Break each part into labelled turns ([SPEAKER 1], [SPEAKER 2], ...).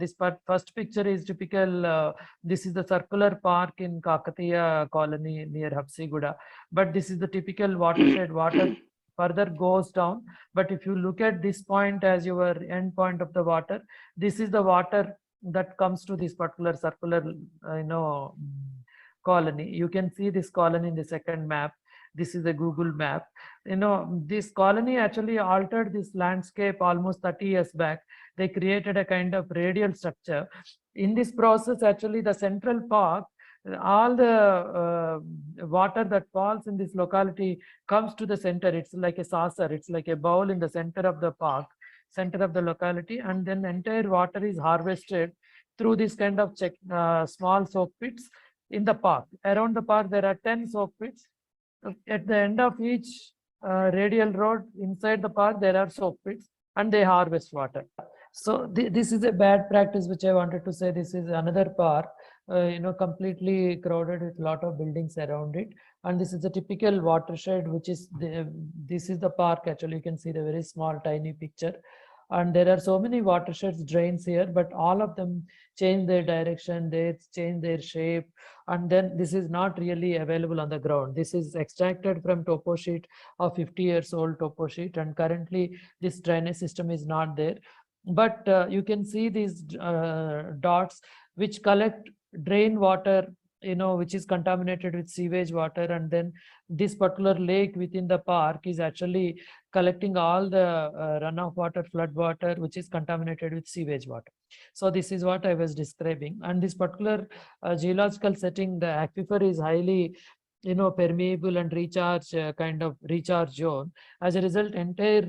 [SPEAKER 1] this first picture is typical. This is the circular park in Kakatiya colony near Habsiguda. But this is the typical watershed. Water further goes down. But if you look at this point as your end point of the water, this is the water that comes to this particular circular, colony. You can see this colony in the second map. This is a Google map. This colony actually altered this landscape almost 30 years back. They created a kind of radial structure. In this process, actually, the central park, all the water that falls in this locality comes to the center. It's like a saucer. It's like a bowl in the center of the park, center of the locality, and then entire water is harvested through this kind of small soak pits in the park. Around the park, there are 10 soak pits. At the end of each radial road inside the park, there are soak pits, and they harvest water. So this is a bad practice which I wanted to say. This is another park, completely crowded with a lot of buildings around it. And this is a typical watershed, which is this is the park. Actually, you can see the very small, tiny picture. And there are so many watersheds, drains here, but all of them change their direction, they change their shape. And then this is not really available on the ground. This is extracted from topo sheet of 50 years old topo sheet. And currently this drainage system is not there. But you can see these dots which collect drain water, which is contaminated with sewage water. And then this particular lake within the park is actually collecting all the runoff water, flood water, which is contaminated with sewage water. So this is what I was describing. And this particular geological setting, the aquifer is highly permeable and recharge, kind of recharge zone. As a result, entire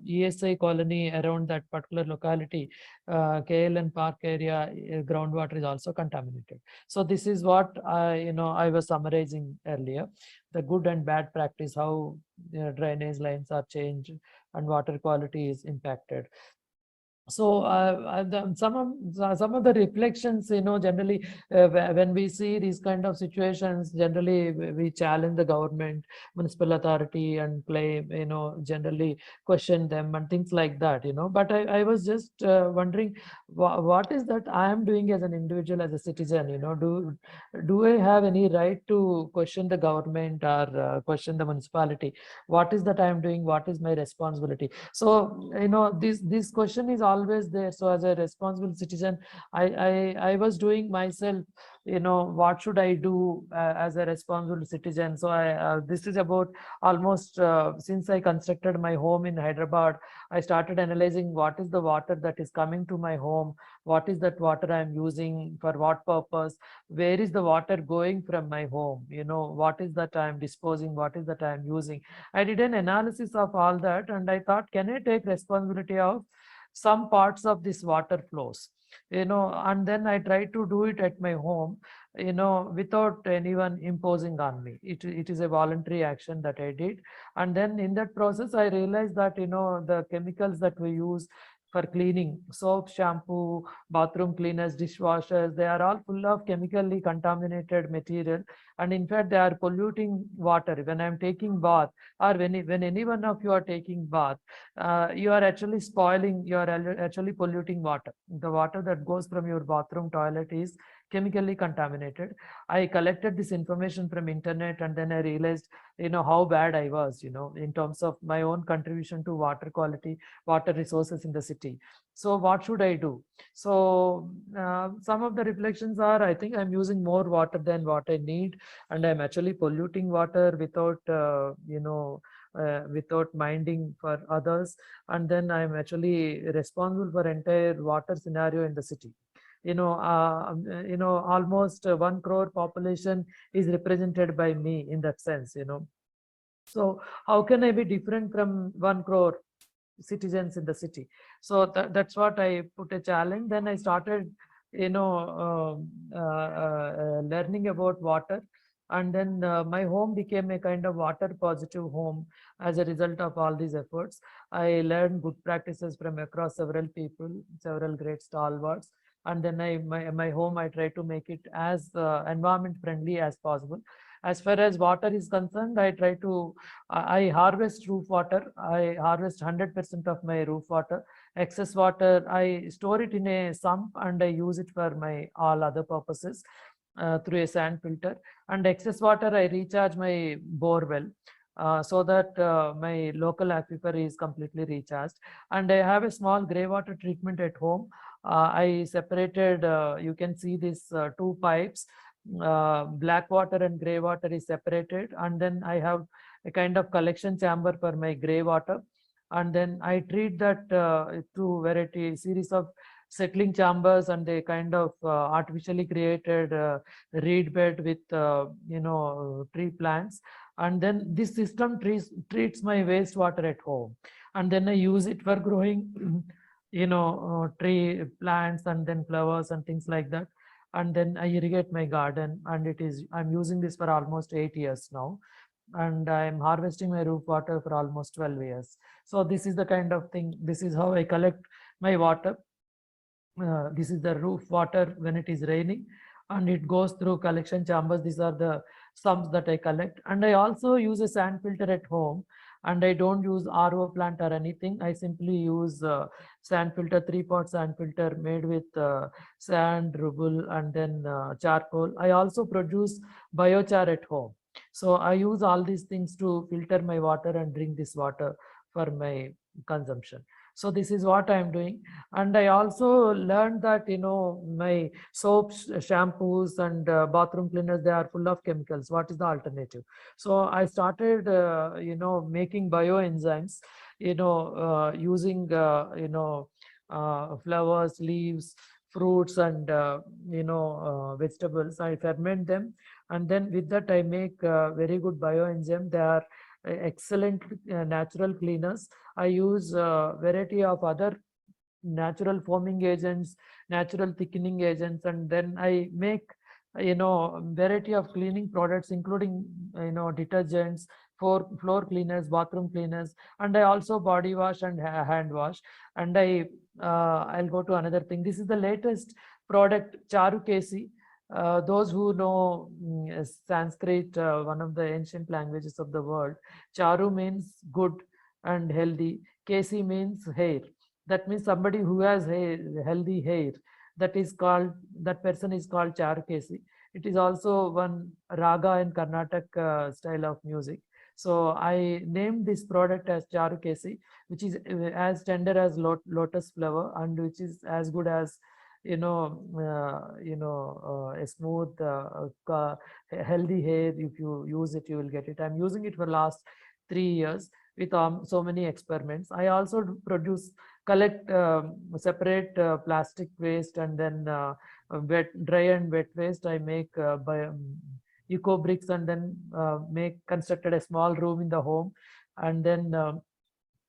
[SPEAKER 1] ESI colony around that particular locality, KLN Park area, groundwater is also contaminated. So this is what I was summarizing earlier, the good and bad practice, how drainage lines are changed and water quality is impacted. So some of the reflections, generally when we see these kind of situations, generally we challenge the government, municipal authority, and claim, generally question them and things like that, But I was just wondering, what is that I am doing as an individual, as a citizen, do I have any right to question the government or question the municipality? What is that I am doing? What is my responsibility? So, this question is always there. So as a responsible citizen, I was doing myself, what should I do as a responsible citizen? So this is about almost since I constructed my home in Hyderabad, I started analyzing what is the water that is coming to my home, what is that water I am using, for what purpose, where is the water going from my home, what is that I am disposing, what is that I am using. I did an analysis of all that, and I thought, can I take responsibility of some parts of this water flows, and then I try to do it at my home, without anyone imposing on me. It is a voluntary action that I did. And then in that process, I realized that, the chemicals that we use for cleaning, soap, shampoo, bathroom cleaners, dishwashers, they are all full of chemically contaminated material. And in fact, they are polluting water. When I'm taking bath, or when any one of you are taking bath, you are actually spoiling, you are actually polluting water. The water that goes from your bathroom toilet is chemically contaminated. I collected this information from internet, and then I realized, how bad I was, in terms of my own contribution to water quality, water resources in the city. So what should I do? So some of the reflections are, I think I'm using more water than what I need, and I'm actually polluting water without, without minding for others. And then I'm actually responsible for entire water scenario in the city. Almost 1 crore population is represented by me in that sense, So how can I be different from 1 crore citizens in the city? So that's what I put a challenge. Then I started, learning about water. And then my home became a kind of water positive home as a result of all these efforts. I learned good practices from across several people, several great stalwarts. And then my home, I try to make it as environment friendly as possible. As far as water is concerned, I try to, I harvest roof water. I harvest 100% of my roof water. Excess water, I store it in a sump and I use it for my all other purposes through a sand filter. And excess water, I recharge my bore well. So that my local aquifer is completely recharged. And I have a small grey water treatment at home. I separated, you can see these two pipes, black water and grey water is separated. And then I have a kind of collection chamber for my grey water. And then I treat that through variety series of settling chambers and a kind of artificially created reed bed with tree plants. And then this system treats my wastewater at home, and then I use it for growing tree plants and then flowers and things like that. And then I irrigate my garden, and I'm using this for almost 8 years now, and I'm harvesting my roof water for almost 12 years. So this is the kind of thing, this is how I collect my water. This is the roof water when it is raining, and it goes through collection chambers. These are the sumps that I collect. And I also use a sand filter at home, and I don't use RO plant or anything. I simply use sand filter, 3-pot sand filter made with sand, rubble, and then charcoal. I also produce biochar at home. So I use all these things to filter my water and drink this water for my consumption. So this is what I'm doing. And I also learned that, my soaps, shampoos, and bathroom cleaners, they are full of chemicals. What is the alternative? So I started, making bioenzymes, using, flowers, leaves, fruits, and, vegetables. I ferment them. And then with that, I make very good bioenzyme. They are excellent natural cleaners. I use a variety of other natural foaming agents, natural thickening agents, and then I make variety of cleaning products, including detergents, for floor cleaners, bathroom cleaners, and I also body wash and hand wash. And I'll go to another thing. This is the latest product, Charu Kesi. Those who know Sanskrit, one of the ancient languages of the world, Charu means good and healthy. Kesi means hair. That means somebody who has healthy hair. That person is called Charukesi. It is also one raga in Karnataka style of music. So I named this product as Charukesi, which is as tender as lotus flower, and which is as good as a smooth healthy hair. If you use it, you will get it. I'm using it for last 3 years with so many experiments. I also collect separate plastic waste, and then dry and wet waste. I make eco bricks, and then constructed a small room in the home. And then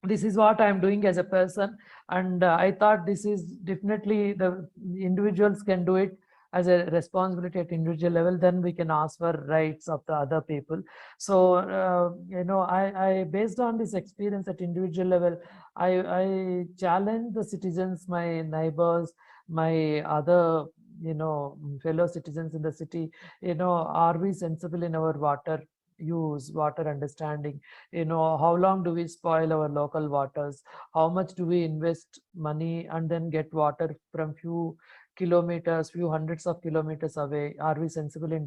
[SPEAKER 1] this is what I'm doing as a person. And I thought this is definitely the individuals can do it as a responsibility at individual level. Then we can ask for rights of the other people. So I based on this experience at individual level, I challenge the citizens, my neighbors, my other fellow citizens in the city. Are we sensible in our water use, water understanding? How long do we spoil our local waters? How much do we invest money and then get water from few kilometers, few hundreds of kilometers away? Are we sensible in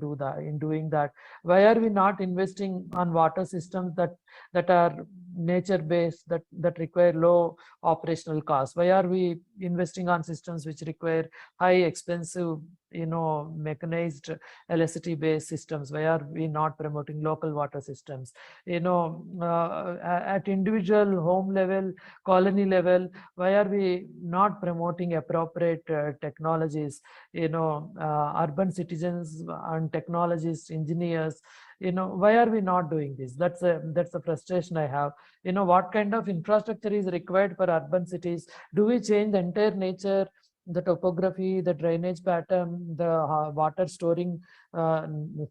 [SPEAKER 1] doing that? Why are we not investing on water systems that are nature based, that require low operational costs? Why are we investing on systems which require high expensive mechanized electricity based systems? Why are we not promoting local water systems? At individual home level, colony level, why are we not promoting appropriate technologies? Urban citizens and technologists, engineers, why are we not doing this? That's a frustration I have. What kind of infrastructure is required for urban cities? Do we change the entire nature, the topography, the drainage pattern, the water storing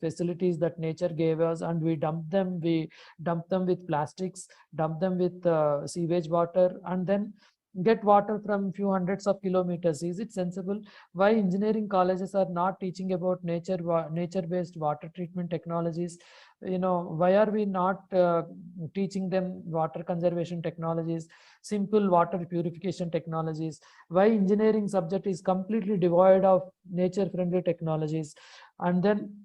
[SPEAKER 1] facilities that nature gave us, and we dump them with plastics, dump them with sewage water, and then get water from few hundreds of kilometers. Is it sensible? Why engineering colleges are not teaching about nature-based water treatment technologies? Why are we not teaching them water conservation technologies, simple water purification technologies? Why engineering subject is completely devoid of nature-friendly technologies? And then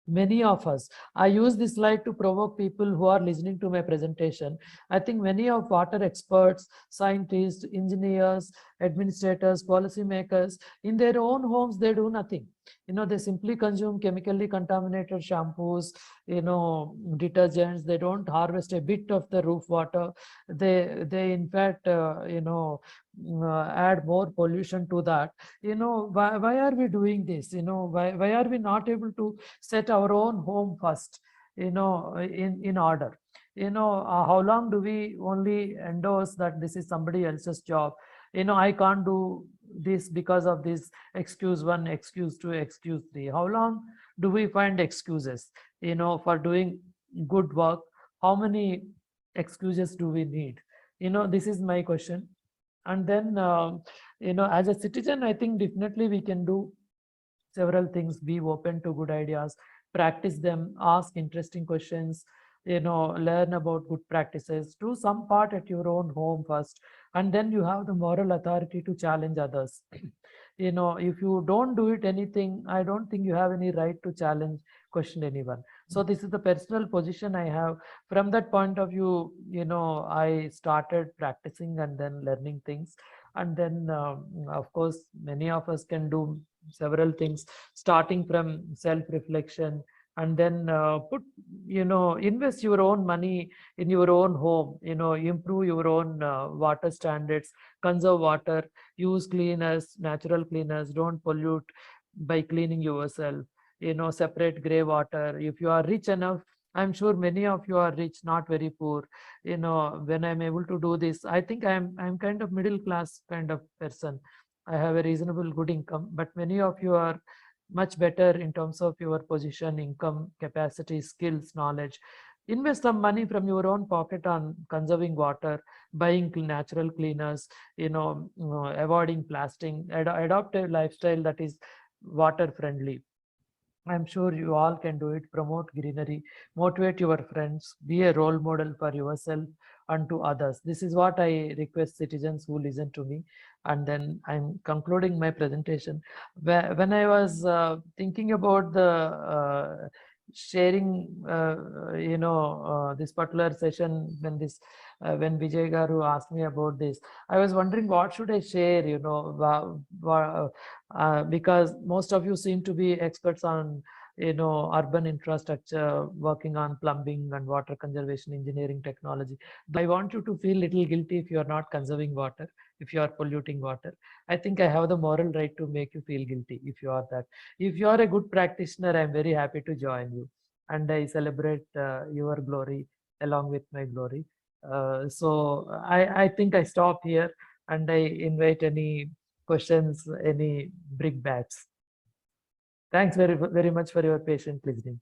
[SPEAKER 1] many of us, I use this slide to provoke people who are listening to my presentation. I think many of water experts, scientists, engineers, administrators, policymakers, in their own homes, they do nothing. They simply consume chemically contaminated shampoos, detergents. They don't harvest a bit of the roof water. They in fact, add more pollution to that. Why are we doing this? Why are we not able to set our own home first, in order? How long do we only endorse that this is somebody else's job? I can't do this because of this excuse one, excuse two, excuse three. How long do we find excuses, for doing good work? How many excuses do we need? This is my question. And then, as a citizen, I think definitely we can do several things. Be open to good ideas, practice them, ask interesting questions, learn about good practices, do some part at your own home first, and then you have the moral authority to challenge others. If you don't do it anything, I don't think you have any right to challenge, question anyone. So this is the personal position I have. From that point of view, I started practicing and then learning things. And then, of course, many of us can do several things, starting from self-reflection, and then invest your own money in your own home, improve your own water standards, conserve water, use cleaners, natural cleaners, don't pollute by cleaning yourself, separate gray water. If you are rich enough, I'm sure many of you are rich, not very poor. When I'm able to do this, I think I'm kind of middle class kind of person. I have a reasonable good income, but many of you are much better in terms of your position, income, capacity, skills, knowledge. Invest some money from your own pocket on conserving water, buying natural cleaners, avoiding plastic, adopt a lifestyle that is water friendly. I'm sure you all can do it. Promote greenery, motivate your friends, be a role model for yourself and to others. This is what I request citizens who listen to me. And then I'm concluding my presentation. When I was thinking about the sharing, this particular session, when Vijay Garu asked me about this, I was wondering what should I share, because most of you seem to be experts on urban infrastructure, working on plumbing and water conservation engineering technology. I want you to feel little guilty if you are not conserving water, if you are polluting water. I think I have the moral right to make you feel guilty if you are that. If you are a good practitioner, I'm very happy to join you, and I celebrate your glory along with my glory. So I think I stop here, and I invite any questions, any brickbats. Thanks very much for your patient listening.